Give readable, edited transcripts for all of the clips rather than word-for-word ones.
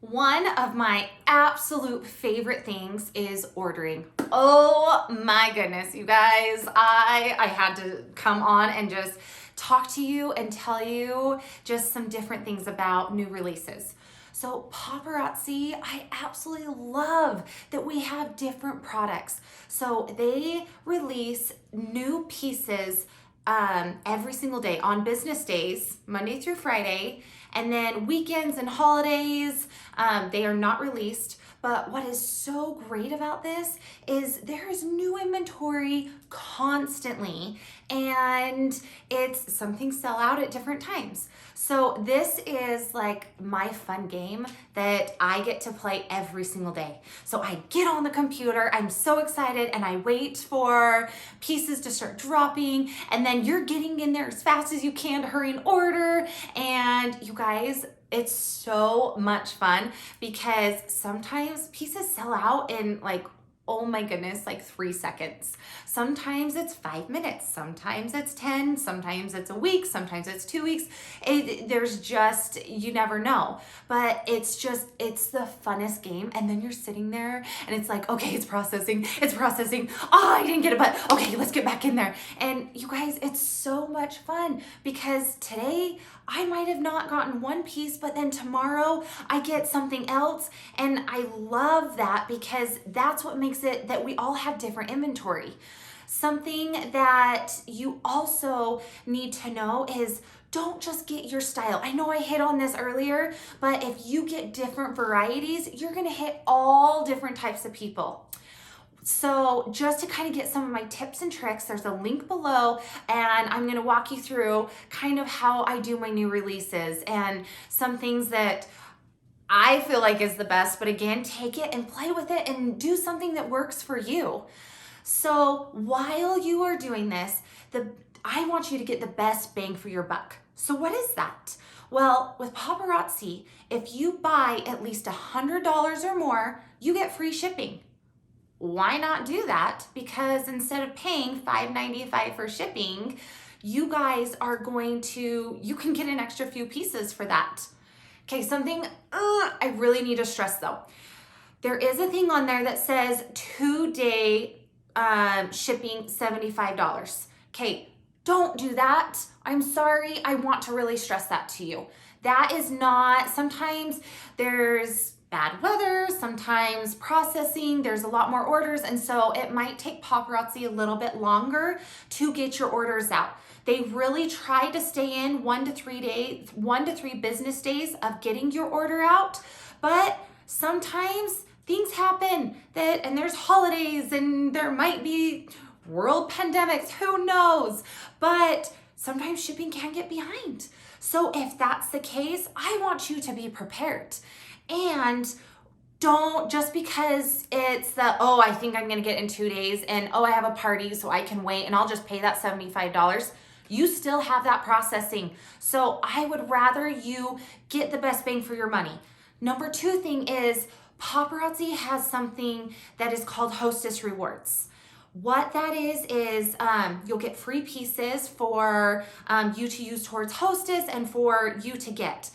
One of my absolute favorite things is ordering. Oh my goodness, you guys, I had to come on and just talk to you and tell you just some different things about new releases. So Paparazzi, I absolutely love that we have different products. So they release new pieces every single day on business days, Monday through Friday, and then weekends and holidays, they are not released. But what is so great about this is there's new inventory constantly, and it's something sell out at different times. So this is like my fun game that I get to play every single day. So I get on the computer, I'm so excited, and I wait for pieces to start dropping, and then you're getting in there as fast as you can to hurry and order. And you guys, it's so much fun because sometimes pieces sell out in oh my goodness, 3 seconds. Sometimes it's 5 minutes, sometimes it's 10, sometimes it's a week, sometimes it's 2 weeks. There's just, you never know. But it's the funnest game. And then you're sitting there and it's like, okay, it's processing. Oh, I didn't get it, but okay, let's get back in there. And you guys, it's so much fun because today I might have not gotten one piece, but then tomorrow I get something else. And I love that because that's what makes it that we all have different inventory. Something that you also need to know is don't just get your style. I know I hit on this earlier, but if you get different varieties, you're gonna hit all different types of people. So just to kind of get some of my tips and tricks, there's a link below, and I'm going to walk you through kind of how I do my new releases and some things that I feel like is the best, but again, take it and play with it and do something that works for you. So while you are doing this, I want you to get the best bang for your buck. So what is that? Well, with Paparazzi, if you buy at least $100 or more, you get free shipping. Why not do that? Because instead of paying $5.95 for shipping, you guys are you can get an extra few pieces for that. Okay, something I really need to stress though. There is a thing on there that says 2-day shipping $75. Okay, don't do that. I'm sorry, I want to really stress that to you. That is not, sometimes there's bad weather, sometimes processing, there's a lot more orders, and so it might take Paparazzi a little bit longer to get your orders out. They really try to stay in 1 to 3 business days of getting your order out, but sometimes things happen and there's holidays and there might be world pandemics, who knows? But sometimes shipping can get behind. So if that's the case, I want you to be prepared. And don't, just because it's I think I'm gonna get in 2 days and I have a party so I can wait and I'll just pay that $75. You still have that processing. So I would rather you get the best bang for your money. Number 2 thing is Paparazzi has something that is called Hostess Rewards. What that is you'll get free pieces for you to use towards Hostess and for you to get.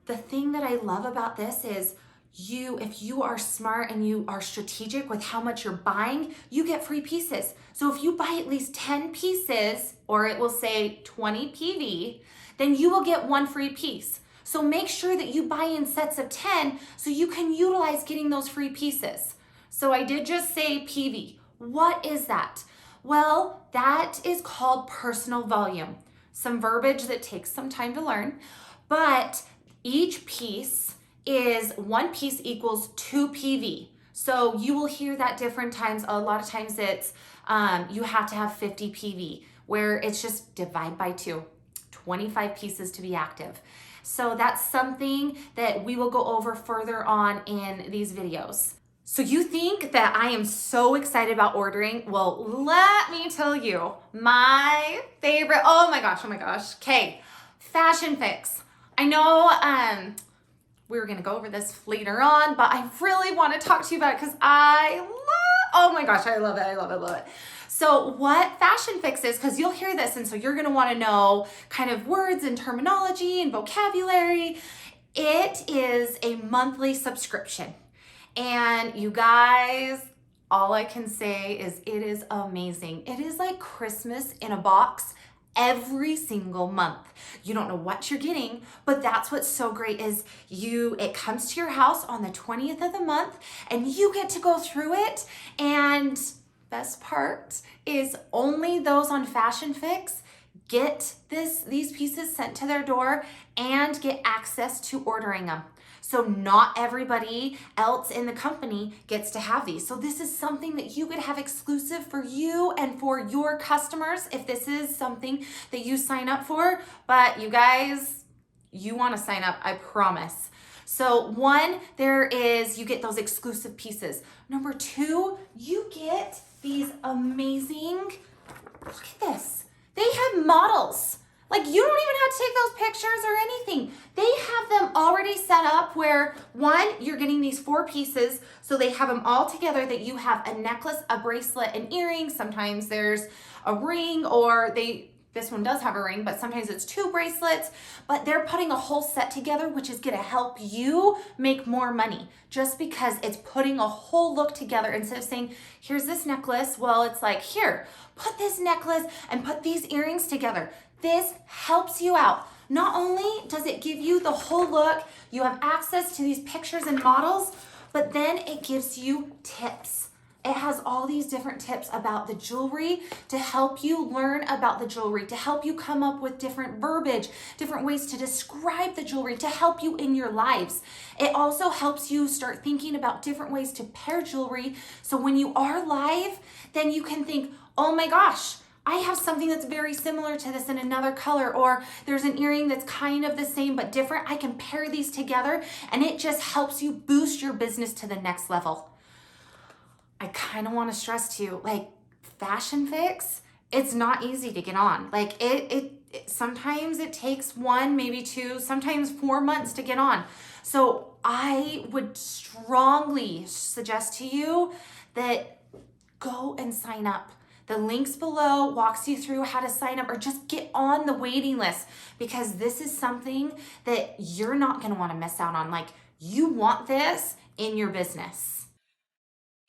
The thing that I love about this is if you are smart and you are strategic with how much you're buying, you get free pieces. So if you buy at least 10 pieces, or it will say 20 PV, then you will get 1 free piece. So make sure that you buy in sets of 10 so you can utilize getting those free pieces. So I did just say PV. What is that? Well, that is called personal volume. Some verbiage that takes some time to learn, but each piece is 1 piece equals 2 PV. So you will hear that different times. A lot of times it's, you have to have 50 PV, where it's just divide by 2, 25 pieces to be active. So that's something that we will go over further on in these videos. So you think that I am so excited about ordering? Well, let me tell you, my favorite, oh my gosh. Okay, Fashion Fix. I know we were gonna go over this later on, but I really want to talk to you about it because oh my gosh, I love it. So what Fashion Fix is, because you'll hear this, and so you're gonna want to know kind of words and terminology and vocabulary. It is a monthly subscription. And you guys, all I can say is it is amazing. It is like Christmas in a box every single month. You don't know what you're getting, but that's what's so great is it comes to your house on the 20th of the month and you get to go through it. And best part is only those on Fashion Fix get these pieces sent to their door and get access to ordering them. So not everybody else in the company gets to have these. So this is something that you could have exclusive for you and for your customers if this is something that you sign up for. But you guys, you want to sign up, I promise. So one, you get those exclusive pieces. Number two, you get these amazing, look at this. They have models. Like, you don't even have to take those pictures or anything. They have them already set up where, one, you're getting these 4 pieces, so they have them all together that you have a necklace, a bracelet, and earrings. Sometimes there's a ring, or this one does have a ring, but sometimes it's 2 bracelets. But they're putting a whole set together, which is gonna help you make more money just because it's putting a whole look together. Instead of saying, here's this necklace, well, it's like, here, put this necklace and put these earrings together. This helps you out. Not only does it give you the whole look, you have access to these pictures and models, but then it gives you tips. It has all these different tips about the jewelry to help you learn about the jewelry, to help you come up with different verbiage, different ways to describe the jewelry, to help you in your lives. It also helps you start thinking about different ways to pair jewelry. So when you are live, then you can think, oh my gosh, I have something that's very similar to this in another color, or there's an earring that's kind of the same but different. I can pair these together and it just helps you boost your business to the next level. I kind of want to stress to you, like, Fashion Fix, it's not easy to get on. Like, it sometimes it takes 1, maybe 2, sometimes 4 months to get on. So I would strongly suggest to you that go and sign up. The links below walks you through how to sign up, or just get on the waiting list, because this is something that you're not going to want to miss out on. Like, you want this in your business.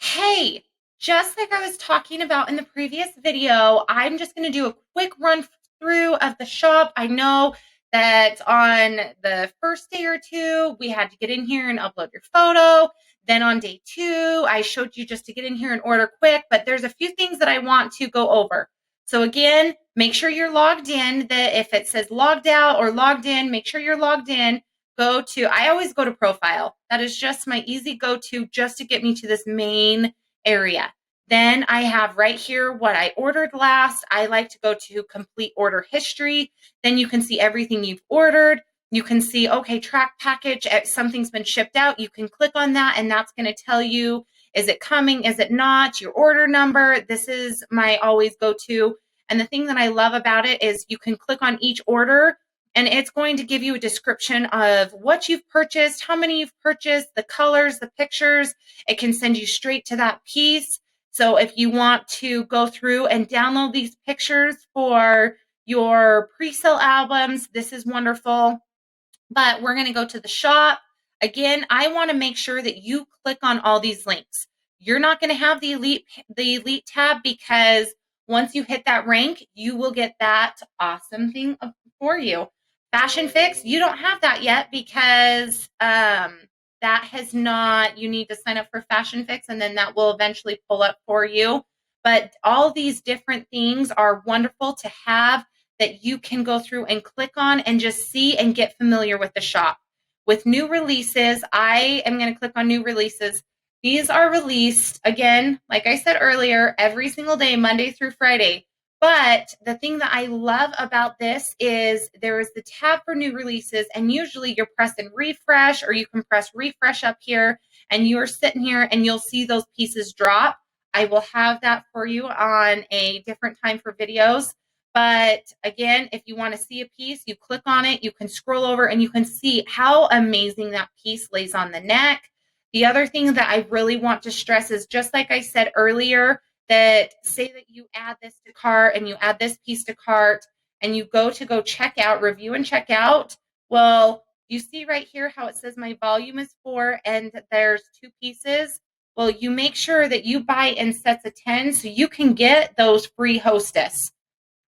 Hey, just like I was talking about in the previous video, I'm just going to do a quick run through of the shop. I know that on the first day or 2, we had to get in here and upload your photo. Then on day 2, I showed you just to get in here and order quick, but there's a few things that I want to go over. So again, make sure you're logged in. That if it says logged out or logged in, make sure you're logged in. I always go to profile. That is just my easy go-to just to get me to this main area. Then I have right here what I ordered last. I like to go to complete order history. Then you can see everything you've ordered. You can see, okay, track package, something's been shipped out. You can click on that and that's going to tell you, is it coming? Is it not? Your order number. This is my always go-to. And the thing that I love about it is you can click on each order and it's going to give you a description of what you've purchased, how many you've purchased, the colors, the pictures. It can send you straight to that piece. So if you want to go through and download these pictures for your pre-sale albums, this is wonderful. But we're going to go to the shop. Again, I want to make sure that you click on all these links. You're not going to have the elite tab, because once you hit that rank, you will get that awesome thing for you. Fashion Fix, you don't have that yet, because that has not, you need to sign up for Fashion Fix and then that will eventually pull up for you. But all these different things are wonderful to have, that you can go through and click on and just see and get familiar with the shop. With new releases, I am going to click on new releases. These are released, again, like I said earlier, every single day, Monday through Friday. But the thing that I love about this is there is the tab for new releases, and usually you're pressing refresh, or you can press refresh up here, and you're sitting here and you'll see those pieces drop. I will have that for you on a different time for videos. But again, if you want to see a piece, you click on it, you can scroll over and you can see how amazing that piece lays on the neck. The other thing that I really want to stress is, just like I said earlier, that say that you add this to cart and you add this piece to cart and you go check out, review and check out. Well, You see right here how it says my volume is 4 and there's 2 pieces? Well, you make sure that you buy in sets of 10 so you can get those free Hostess.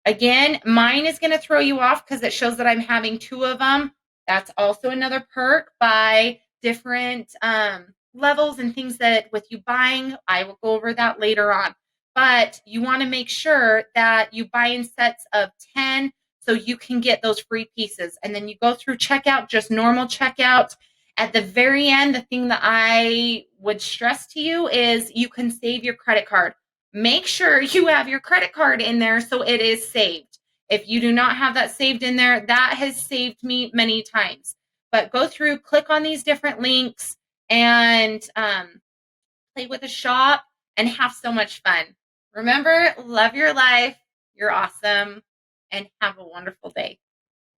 Again, mine is going to throw you off because it shows that I'm having 2 of them. That's also another perk by different levels and things that with you buying, I will go over that later on. But you want to make sure that you buy in sets of 10 so you can get those free pieces. And then you go through checkout, just normal checkout. At the very end, the thing that I would stress to you is you can save your credit card. Make sure you have your credit card in there so it is saved. If you do not have that saved in there, that has saved me many times. But go through, click on these different links, and play with the shop and have so much fun. Remember, love your life. You're awesome. And have a wonderful day.